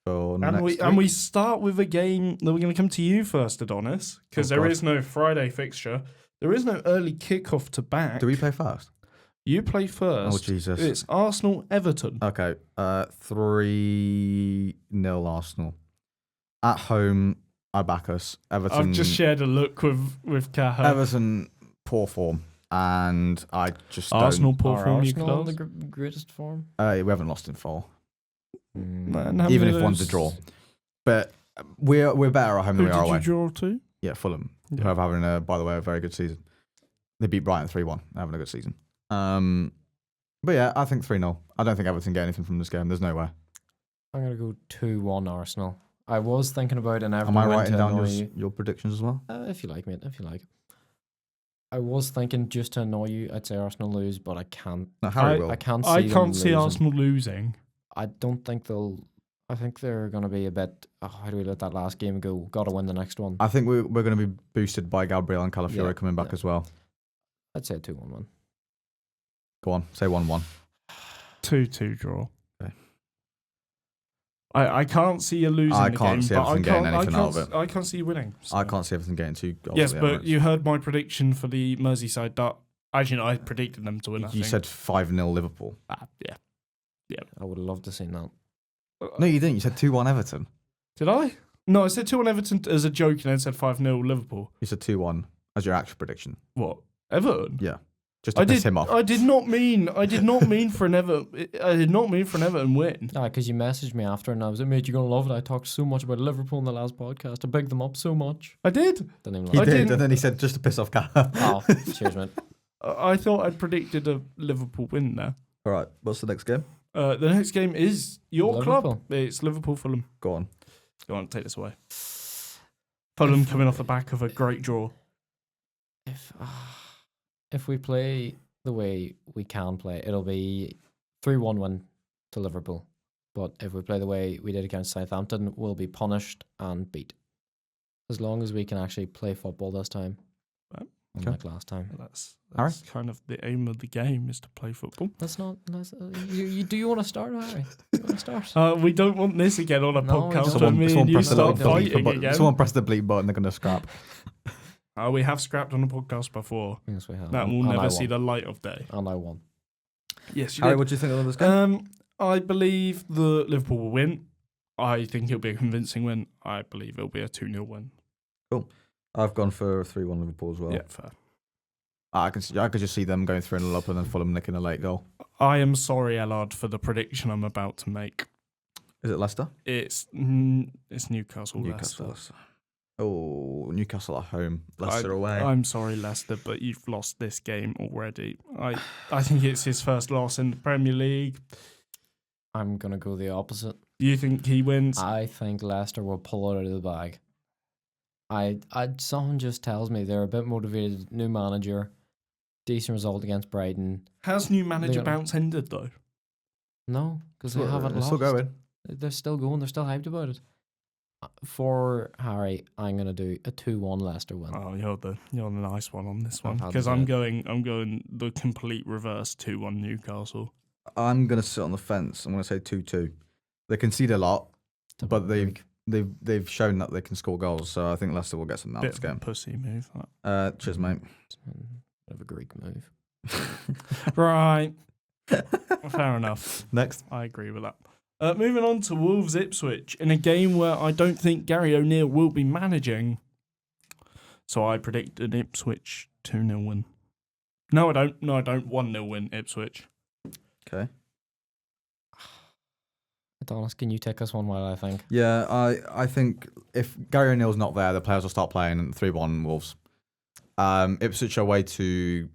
For next week. And we start with a game that we're going to come to you first, Adonis, because Oh, there God. is no Friday fixture. There is no early kickoff to back. Do we play first? You play first. Oh Jesus. It's Arsenal-Everton. Okay. 3-0 Arsenal. At home, I back us. Everton. I've just shared a look with Cahir. Everton, poor form. And I just Arsenal don't. poor Are form, you Arsenal in class? the greatest form? We haven't lost in 4. And how Even many if of one's a those- draw. But we're better at home Who than we are did you away. draw to? Yeah, Fulham. Yeah. Who are having, by the way, a very good season. They beat Brighton 3-1. They're having a good season. But yeah, I think 3-0. I don't think Everton get anything from this game. There's no way. I'm going to go 2-1 Arsenal. I was thinking about an Everton Am I win writing to down annoy you. your predictions as well? If you like, mate. If you like. I was thinking just to annoy you, I'd say Arsenal lose, but I can't. No, Harry will. I can't see I them can't see losing. Arsenal losing. I don't think they'll. I think they're going to be a bit. Oh, how do we let that last game go? Got to win the next one. I think we're going to be boosted by Gabriel and Calafiore Yeah, coming back yeah. as well. I'd say 2-1 win. Go on, say 1-1. 2-2 draw. Okay. I can't see you losing I the can't game, see but I Everton getting can't, anything I out can't, of it. I can't see you winning. I so. can't see Everton getting 2 goals. Yes, at the but Emirates. you heard my prediction for the Merseyside derby. Actually, no, I predicted them to win. I You think. said 5-0 Liverpool. Yeah. I would have loved to see that. No, you didn't. You said 2-1 Everton. Did I? No, I said 2-1 Everton as a joke and then said 5-0 Liverpool. You said 2-1 as your actual prediction. What? Everton? Yeah. Just to piss him off. I did not mean for an Everton. I did not mean for an Everton win. Because you messaged me after and I was like, mate, you're going to love it. I talked so much about Liverpool in the last podcast. I bigged them up so much. I did. Didn't even He like I did, didn't- and then he said just to piss off Cal. Oh, cheers, mate. I thought I'd predicted a Liverpool win there. All right, what's the next game? The next game is your Liverpool. club. It's Liverpool Fulham. Go on. Go on, take this away. Fulham coming off the back of a great draw. If we play the way we can play, it'll be 3-1 win to Liverpool. But if we play the way we did against Southampton, we'll be punished and beat. As long as we can actually play football this time. Right. Unlike last time. That's Harry? kind of the aim of the game is to play football. That's not. Do you want to start, Harry? Do you want to start? We don't want this again on a No, we podcast don't. where me and you press the start little fighting button. again. Someone press the bleep button. They're gonna scrap. We have scrapped on a podcast before. Yes, we have. That And- will and I never see won. the light of day. And I won. Yes, you Harry, did. what do you think of this game? I believe the Liverpool will win. I think it'll be a convincing win. I believe it'll be a 2-0 win. I've gone for 3-1 Liverpool as well. Yeah, fair. I could just see them going 3-0 up and then Fulham nicking a late goal. I am sorry, Ellard, for the prediction I'm about to make. Is it Leicester? It's Newcastle. Leicester. Oh, Newcastle at home, Leicester away. I'm sorry, Leicester, but you've lost this game already. I think it's his first loss in the Premier League. I'm going to go the opposite. You think he wins? I think Leicester will pull it out of the bag. Something just tells me they're a bit motivated. New manager, decent result against Brighton. Has new manager bounce ended though? No, because they haven't lost. Still going. They're still going. They're still hyped about it. For Harry, I'm gonna do a 2-1 Leicester win. Oh, you're the nice one on this one I've had because to I'm do it. going the complete reverse 2-1 Newcastle. I'm gonna sit on the fence. I'm gonna say 2-2. They concede a lot, but they've shown that they can score goals. So I think Leicester will get some out Bit this of a game. pussy move. Cheers, mate. Bit of a Greek move. Right. Fair enough. Next. I agree with that. Moving on to Wolves Ipswich in a game where I don't think Gary O'Neill will be managing. So I predict an Ipswich 2-0 win. No, I don't. 1-0 win Ipswich. Okay. Adonis, can you take us one while I think? Yeah, I think if Gary O'Neill's not there, the players will start playing 3-1 Wolves. Ipswich are way too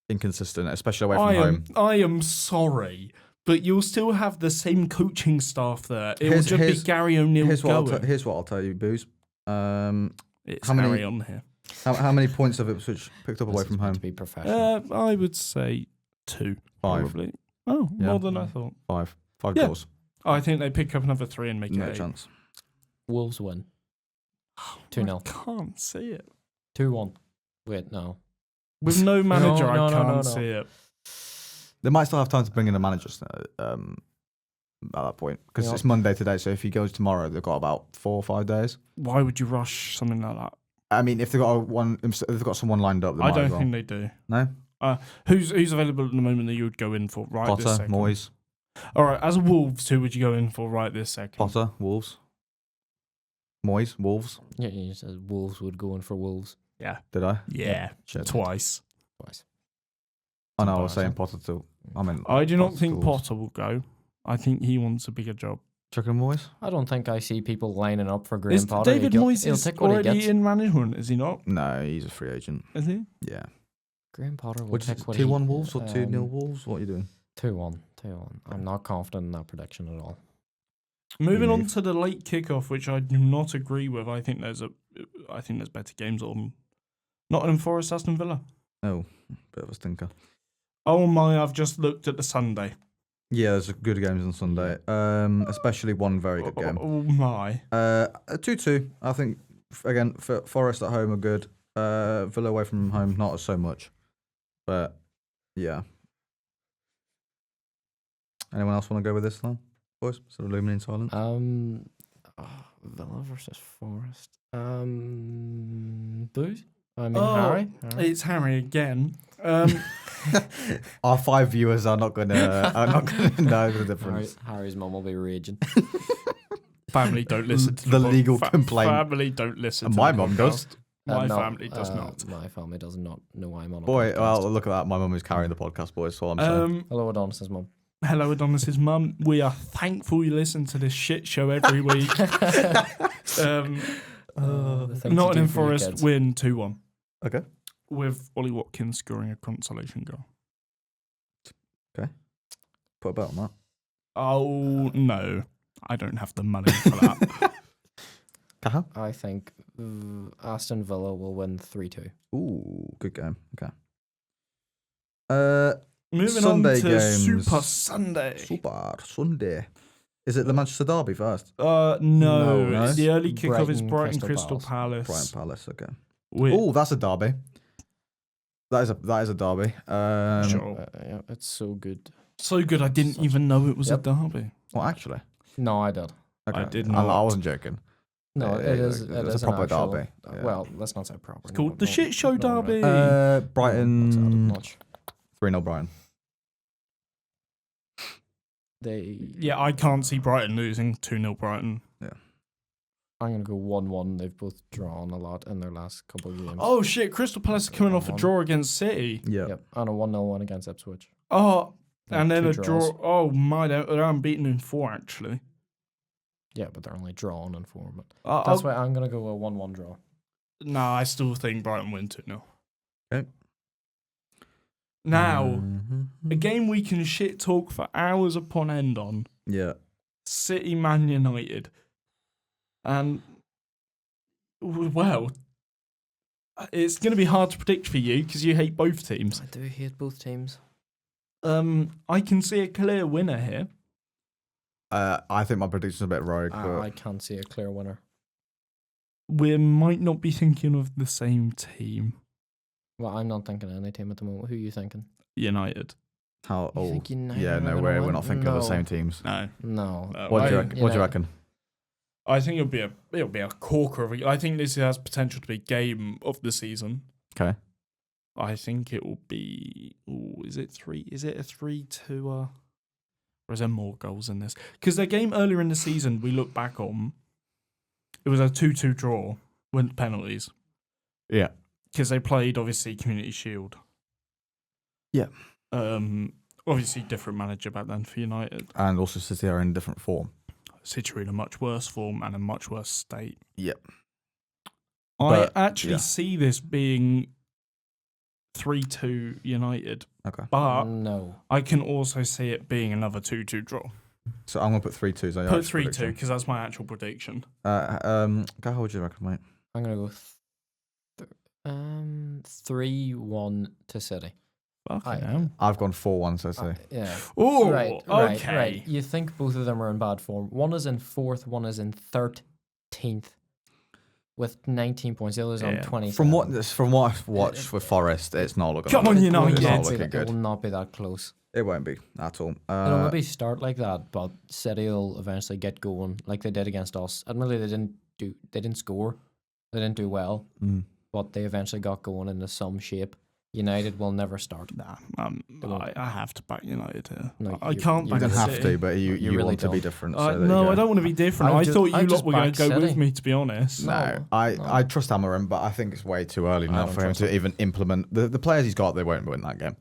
inconsistent, especially away from home. I am sorry, but you'll still have the same coaching staff there. It will just be Gary O'Neill going. Here's what I'll tell you, Booze. It's how many- Harry on here. How many points have Ipswich picked up away This from is meant home? to be professional. I would say 2. 5. Probably. Oh, Yeah. more than I thought. 5 Yeah. goals. I think they pick up another 3 and make No it 8. chance. Wolves win. 2-0. I can't see it. 2-1. Wait, no. With no manager, no, I can't no. see it. They might still have time to bring in a manager at that point because Yeah. it's Monday today. So if he goes tomorrow, they've got about 4 or 5 days. Why would you rush something like that? I mean, if they've got someone lined up, they I might don't as well. think they do. No, Who's available at the moment that you would go in for right this Potter, second? Moyes, All right, as Wolves, who would you go in for right this second? Potter, Wolves, Moyes, Wolves. Yeah, you said Wolves would go in for Wolves Yeah. Did I? Yeah. Shit. Twice. twice. Oh no, I was saying Embarrassing. Potter too. I mean, I do not Potter think to Wolves. Potter will go. I think he wants a bigger job. Chucking Moyes? I don't think I see people lining up for Graham Is Potter. David Moyes he'll is take what he already gets. in management, is he not? No, he's a free agent. Is he? Yeah. Graham Potter will Which take is what 2-1 he... Wolves or 2-0 Wolves? What are you doing? 2-1. I'm not confident in that prediction at all. Moving on Move. to the late kickoff, which I do not agree with. I think there's better games on Nottingham Forest, Aston Villa. Oh, bit of a stinker. Oh my! I've just looked at the Sunday. Yeah, there's good games on Sunday. Especially one very good game. Oh my! 2-2. I think again, Forest at home are good. Villa away from home, not so much. But yeah. Anyone else want to go with this line, boys? Sort of looming in silence. Villa versus Forest. Booze? I mean, Oh, Harry? It's Harry again. Our 5 viewers are not gonna know the difference. Harry's mum will be raging. Family don't listen to The legal complaint. Family don't listen. to My the mum podcast. does. My No, family does not. My family does not know I'm on a Boy, podcast. well, look at that. My mum is carrying the podcast, boys. That's all I'm saying. Hello, Adonis's mum. Hello, Adonis's mum. We are thankful you listen to this shit show every week. The things you Nottingham do for your Forest kids. win 2-1 Okay. with Ollie Watkins scoring a consolation goal. Put a bet on that. Oh no, I don't have the money for that. Cahir? I think Aston Villa will win 3-2. Ooh, good game. Okay. Moving Sunday on to games. Super Sunday. Super Sunday. Is it the Manchester Derby first? No, No. the early kickoff is Brighton, Brighton Crystal Palace. Brighton Palace. Okay. With- Oh, that's a derby. That is a derby. Sure. Yeah, it's so good. So good, I didn't even know it was Yep. a derby. Well, actually, No, I did. okay. I did I not. wasn't joking. No, Yeah, it is. it's It a is proper an actual, derby, yeah. Well, let's not say proper. It's called the Shit Show Derby. Brighton Much. 3-0 Brighton. They. Yeah, I can't see Brighton losing 2-0 Brighton. I'm going to go 1-1. They've both drawn a lot in their last couple of games. Oh shit! Crystal Palace are coming off a 1-1. draw against City. Yeah. Yep. And a 1-0 one against Ipswich. Oh, and then two a draws. draw. Oh my! They're unbeaten in 4 actually. Yeah, but they're only drawn in 4. But That's that's why I'm going to go a 1-1 draw. No, I still think Brighton win 2-0. Okay. Now, a game we can shit talk for hours upon end on. Yeah. City Man United. And, well, it's going to be hard to predict for you because you hate both teams. I do hate both teams. I can see a clear winner here. I think my prediction's a bit rogue, but I can't see a clear winner. We might not be thinking of the same team. Well, I'm not thinking any team at the moment. Who are you thinking? United. how You old? think United Yeah, are no gonna way. We're win? not thinking of the No. same teams. No. No. What do you I- reckon? What do you reckon? I think it'll be a corker of a, I think this has potential to be game of the season. Okay. I think it will be. Ooh, is it a 3-2? Or is there more goals in this? Because their game earlier in the season, we look back on, it was a 2-2 draw, went penalties. Yeah. Because they played obviously Community Shield. Yeah. Obviously different manager back then for United. And also City are in different form. City are in a much worse form and a much worse state. Yep. I But, actually yeah. see this being 3-2 United, Okay. but No. I can also see it being another 2-2 draw. So I'm gonna put 3-2. So Put 3-2 because that's my actual prediction. Go, what do you reckon, mate? I'm going to go 3-1 to City. Fucking hell. I've gone 4-1. So City. Yeah. Oh, Right, okay. right. You think both of them are in bad form. One is in 4th, one is in 13th with 19 points. The other's on Yeah. 20. From what I've watched with Forest, it's not looking. Come on, it's United. not looking It good. will not be that close. It won't be at all. It'll maybe start like that, but City will eventually get going like they did against us. Admittedly, they didn't score. They didn't do well, but they eventually got going into some shape. United will never start. Nah, won't. I have to back United here. No, I you- can't you You back don't have City. to, but you really want to be don't. different. So there you No, go. I don't want to be different. I've I just- thought you I've lot just were going backed to go with City. me, to be honest. No, No, I trust Amarim, but I think it's way too early I now don't for him trust to him. even implement the players he's got. They won't win that game.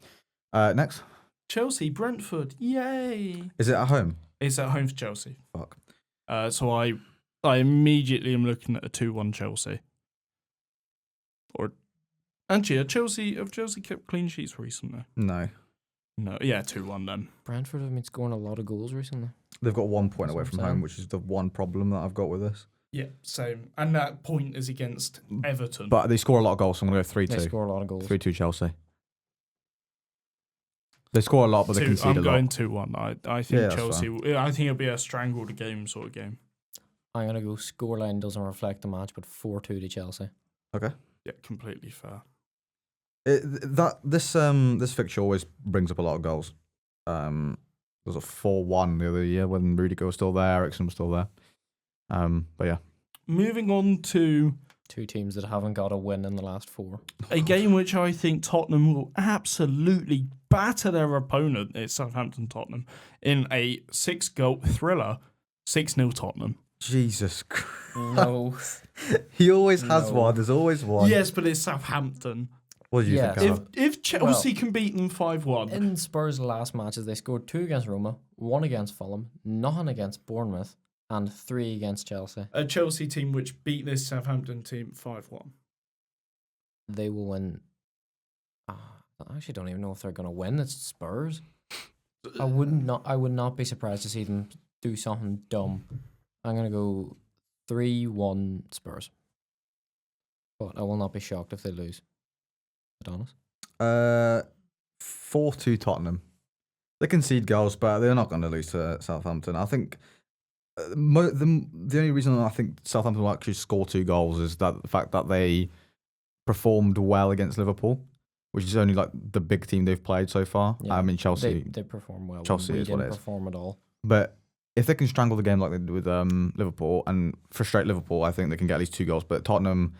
Next, Chelsea, Brentford, yay! is it at home? It's at home for Chelsea. Fuck. So I immediately am looking at a 2-1 Chelsea. Or actually, have Chelsea kept clean sheets recently? No, No, yeah, 2-1 then. Brentford have been scoring a lot of goals recently. they've got 1 point That's away what from I'm home, saying. which is the one problem that I've got with this. Yeah, same. And that point is against Everton. But they score a lot of goals, so I'm going to go They 3-2. score a lot of goals. 3-2 Chelsea. They score a lot, but they concede I'm a going lot. 2-1. I Yeah, think that's Chelsea. I think it'll be a strangled game sort of game. I'm going to go scoreline doesn't reflect the match, but 4-2 to Chelsea. Yeah, completely fair. This fixture always brings up a lot of goals. There was a 4-1 the other year when Rudiger was still there, Eriksen was still there. But yeah, Moving on to Two teams that haven't got a win in the last 4. a game which I think Tottenham will absolutely batter their opponent. It's Southampton-Tottenham in a 6-goal thriller. 6-0 Tottenham. Jesus Christ. No. He always has No. one. There's always one. Yes, but it's Southampton. What do you Yes. think? If Emma? if Chelsea can beat them 5-1, In Spurs' last matches, they scored 2 against Roma, 1 against Fulham, nothing against Bournemouth, and 3 against Chelsea. a Chelsea team which beat this Southampton team 5-1. They will win. I actually don't even know if they're going to win. It's Spurs. I would not be surprised to see them do something dumb. I'm going to go 3-1 Spurs. But I will not be shocked if they lose. Adonis? 4-2 Tottenham. They concede goals, but they're not going to lose to Southampton. I think the only reason I think Southampton will actually score 2 goals is that the fact that they performed well against Liverpool, which is only like the big team they've played so far. Yeah, I mean Chelsea, They perform well. Chelsea we is what didn't it is. perform at all. but if they can strangle the game like they did with Liverpool and frustrate Liverpool, I think they can get at least 2 goals. But Tottenham,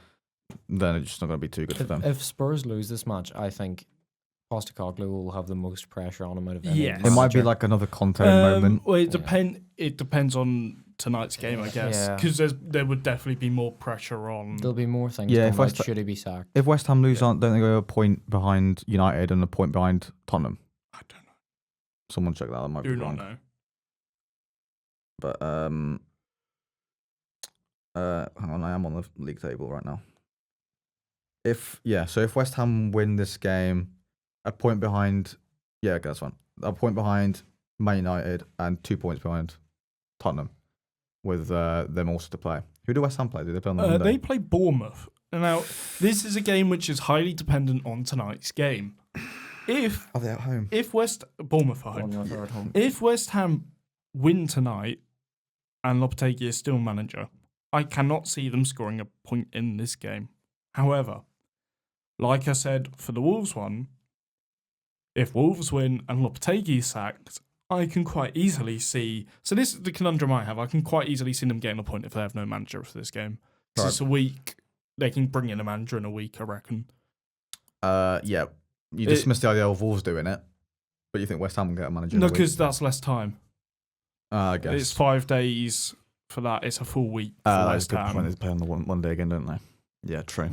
then it's just not going to be too good for them. If Spurs lose this match, I think Postecoglou will have the most pressure on him out of any. Yes. It might be manager. like another Conte moment. Well, Yeah. it depends on tonight's game, I guess, Yeah. because there would definitely be more pressure on. There'll be more things. Yeah, Yeah, if West- should he be sacked? If West Ham lose, don't they go a point behind United and a point behind Tottenham? I don't know. Someone check that. That might Do be not wrong. know. But hang on, I am on the league table right now. So if West Ham win this game, a point behind, okay, that's fine. A point behind Man United and 2 points behind Tottenham, with them also to play. Who do West Ham play? Do they play on the Monday? They play Bournemouth. Now, this is a game which is highly dependent on tonight's game. Are they at home? Bournemouth are home. Bournemouth are at home. If West Ham win tonight and Lopetegui is still manager, I cannot see them scoring a point in this game. However, like I said for the Wolves one, if Wolves win and Lopetegui is sacked, I can quite easily see. So this is the conundrum I have. I can quite easily see them getting a point if they have no manager for this game. Because it's a week. They can bring in a manager in a week, I reckon. Yeah. You dismiss the idea of Wolves doing it, but you think West Ham will get a manager? No, because that's less time. I guess It's 5 days for that. It's a full week for that's West a good Ham. point. They play on the Monday again, don't they? Yeah, true.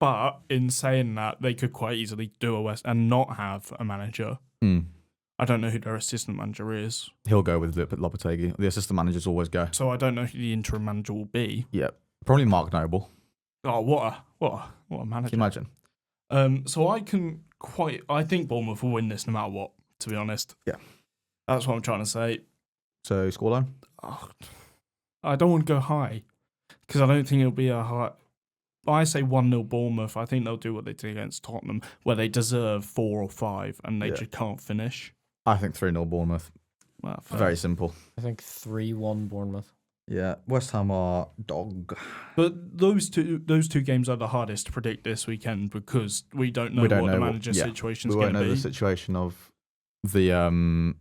But in saying that, they could quite easily do a West and not have a manager. I don't know who their assistant manager is. He'll go with Lopetegui. The assistant managers always go. So I don't know who the interim manager will be. Yeah, probably Mark Noble. Oh, what a manager! Can you imagine? So I think Bournemouth will win this no matter what. To be honest, yeah, that's what I'm trying to say. So scoreline? I don't want to go high because I don't think it'll be a high. I say 1-0 Bournemouth. I think they'll do what they did against Tottenham, where they deserve 4 or 5 and they just can't finish. I think 3-0 Bournemouth. Well, very simple. I think 3-1 Bournemouth. Yeah, West Ham are dog. But those two games are the hardest to predict this weekend because we don't know what the manager situation is going to be. We won't know the situation of the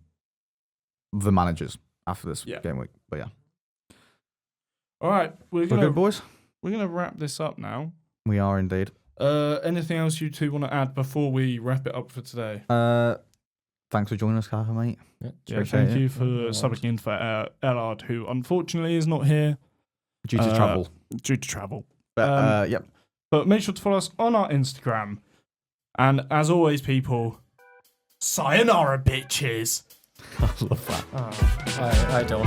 managers after this game week. But yeah. All right, we're good, boys. We're gonna wrap this up now. We are indeed. Anything else you two want to add before we wrap it up for today? Thanks for joining us, Cahir, mate. Yeah, thank you for subbing in for Ellard, who unfortunately is not here due to travel. But yep. But make sure to follow us on our Instagram. And as always, people, sayonara, bitches. I love that. I don't.